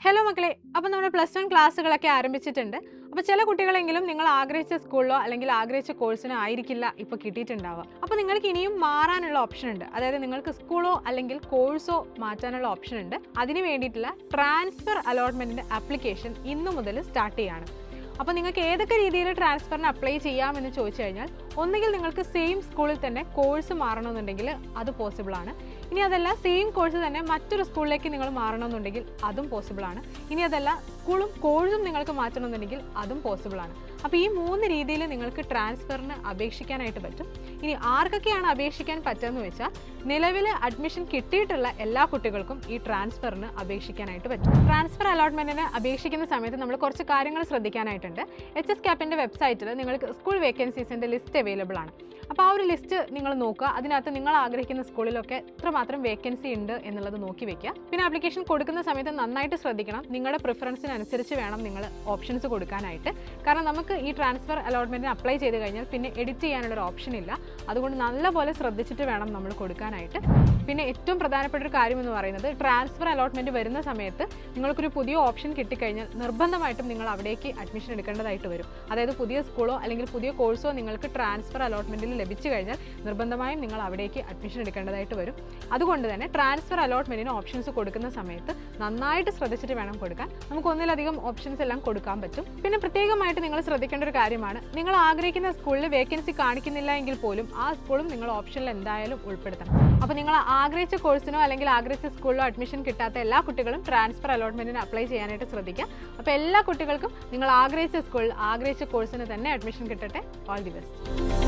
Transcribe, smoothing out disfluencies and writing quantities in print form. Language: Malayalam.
ഹലോ മക്കളെ, അപ്പോൾ നമ്മുടെ +1 ക്ലാസ്സുകളൊക്കെ ആരംഭിച്ചിട്ടുണ്ട്. അപ്പോൾ ചില കുട്ടികളെങ്കിലും നിങ്ങൾ ആഗ്രഹിച്ച സ്കൂളിലോ അല്ലെങ്കിൽ ആഗ്രഹിച്ച കോഴ്സിനോ ആയിരിക്കില്ല ഇപ്പോൾ കിട്ടിയിട്ടുണ്ടാവുക. അപ്പോൾ നിങ്ങൾക്ക് ഇനിയും മാറാനുള്ള ഓപ്ഷൻ ഉണ്ട്. അതായത് നിങ്ങൾക്ക് സ്കൂളോ അല്ലെങ്കിൽ കോഴ്സോ മാറ്റാനുള്ള ഓപ്ഷൻ ഉണ്ട്. അതിന് വേണ്ടിയിട്ടുള്ള ട്രാൻസ്ഫർ അലോട്ട്മെൻറ്റിൻ്റെ ആപ്ലിക്കേഷൻ ഇന്നു മുതൽ സ്റ്റാർട്ട് ചെയ്യാണ്. അപ്പോൾ നിങ്ങൾക്ക് ഏതൊക്കെ രീതിയിൽ ട്രാൻസ്ഫറിന് അപ്ലൈ ചെയ്യാമെന്ന് ചോദിച്ചു കഴിഞ്ഞാൽ, ഒന്നുകിൽ നിങ്ങൾക്ക് സെയിം സ്കൂളിൽ തന്നെ കോഴ്സ് മാറണമെന്നുണ്ടെങ്കിൽ അത് പോസിബിൾ ആണ്. ഇനി അതല്ല സെയിം കോഴ്സ് തന്നെ മറ്റൊരു സ്കൂളിലേക്ക് നിങ്ങൾ മാറണമെന്നുണ്ടെങ്കിൽ അതും പോസിബിൾ ആണ്. ഇനി അതല്ല സ്കൂളും കോഴ്സും നിങ്ങൾക്ക് മാറ്റണമെന്നുണ്ടെങ്കിൽ അതും പോസിബിൾ ആണ്. അപ്പോൾ ഈ 3 രീതിയിൽ നിങ്ങൾക്ക് ട്രാൻസ്ഫറിന് അപേക്ഷിക്കാനായിട്ട് പറ്റും. ഇനി ആർക്കൊക്കെയാണ് അപേക്ഷിക്കാൻ പറ്റുമെന്ന് വെച്ചാൽ, നിലവിൽ അഡ്മിഷൻ കിട്ടിയിട്ടുള്ള എല്ലാ കുട്ടികൾക്കും ഈ ട്രാൻസ്ഫറിന് അപേക്ഷിക്കാനായിട്ട് പറ്റും. ട്രാൻസ്ഫർ അലോട്ട്മെൻറ്റിന് അപേക്ഷിക്കുന്ന സമയത്ത് നമ്മൾ കുറച്ച് കാര്യങ്ങൾ ശ്രദ്ധിക്കാനായിട്ടുണ്ട്. HSCAPൻ്റെ വെബ്സൈറ്റിൽ നിങ്ങൾക്ക് സ്കൂൾ വേക്കൻസീസിൻ്റെ ലിസ്റ്റ് അവൈലബിൾ ആണ്. അപ്പോൾ ആ ഒരു ലിസ്റ്റ് നിങ്ങൾ നോക്കുക. അതിനകത്ത് നിങ്ങൾ ആഗ്രഹിക്കുന്ന സ്കൂളിലൊക്കെ എത്രമാത്രം വേക്കൻസി ഉണ്ട് എന്നുള്ളത് നോക്കി വെക്കുക. പിന്നെ ആപ്ലിക്കേഷൻ കൊടുക്കുന്ന സമയത്ത് നന്നായിട്ട് ശ്രദ്ധിക്കണം. നിങ്ങളുടെ പ്രിഫറൻസിനനുസരിച്ച് വേണം നിങ്ങൾ ഓപ്ഷൻസ് കൊടുക്കാനായിട്ട്. കാരണം നമുക്ക് ഈ ട്രാൻസ്ഫർ അലോട്ട്മെൻറ്റിന് അപ്ലൈ ചെയ്ത് കഴിഞ്ഞാൽ പിന്നെ എഡിറ്റ് ചെയ്യാനുള്ളൊരു ഓപ്ഷൻ ഇല്ല. അതുകൊണ്ട് നല്ലപോലെ ശ്രദ്ധിച്ചിട്ട് വേണം നമ്മൾ കൊടുക്കാനായിട്ട്. പിന്നെ ഏറ്റവും പ്രധാനപ്പെട്ട ഒരു കാര്യം എന്ന് പറയുന്നത്, ട്രാൻസ്ഫർ അലോട്ട്മെൻറ്റ് വരുന്ന സമയത്ത് നിങ്ങൾക്കൊരു പുതിയ ഓപ്ഷൻ കിട്ടിക്കഴിഞ്ഞാൽ നിർബന്ധമായിട്ടും നിങ്ങൾ അവിടേക്ക് അഡ്മിഷൻ എടുക്കേണ്ടതായിട്ട് വരും. അതായത് പുതിയ സ്കൂളോ അല്ലെങ്കിൽ പുതിയ കോഴ്സോ നിങ്ങൾക്ക് ട്രാൻസ്ഫർ അലോട്ട്മെൻറ്റിൽ ലഭിച്ചു കഴിഞ്ഞാൽ നിർബന്ധമായും നിങ്ങൾ അവിടേക്ക് അഡ്മിഷൻ എടുക്കേണ്ടതായിട്ട് വരും. അതുകൊണ്ട് തന്നെ ട്രാൻസ്ഫർ അലോട്ട്മെൻറ്റിന് ഓപ്ഷൻസ് കൊടുക്കുന്ന സമയത്ത് നന്നായിട്ട് ശ്രദ്ധിച്ചിട്ട് വേണം കൊടുക്കാൻ. നമുക്ക് ഒന്നിലധികം ഓപ്ഷൻസ് എല്ലാം കൊടുക്കാൻ പറ്റും. പിന്നെ പ്രത്യേകമായിട്ട് നിങ്ങൾ ശ്രദ്ധിക്കേണ്ട ഒരു കാര്യമാണ്, നിങ്ങൾ ആഗ്രഹിക്കുന്ന സ്കൂളിൽ വേക്കൻസി കാണിക്കുന്നില്ല എങ്കിൽ പോലും ആ സ്കൂളും നിങ്ങൾ ഓപ്ഷനിൽ എന്തായാലും ഉൾപ്പെടുത്തണം. അപ്പോൾ നിങ്ങൾ ആഗ്രഹിച്ച കോഴ്സിനോ അല്ലെങ്കിൽ ആഗ്രഹിച്ച സ്കൂളിലോ അഡ്മിഷൻ കിട്ടാത്ത എല്ലാ കുട്ടികളും ട്രാൻസ്ഫർ അലോട്ട്മെൻറ്റിന് അപ്ലൈ ചെയ്യാനായിട്ട് ശ്രദ്ധിക്കുക. അപ്പോൾ എല്ലാ കുട്ടികൾക്കും നിങ്ങൾ ആഗ്രഹിച്ച സ്കൂളിൽ ആഗ്രഹിച്ച കോഴ്സിന് തന്നെ അഡ്മിഷൻ കിട്ടട്ടെ. All the best.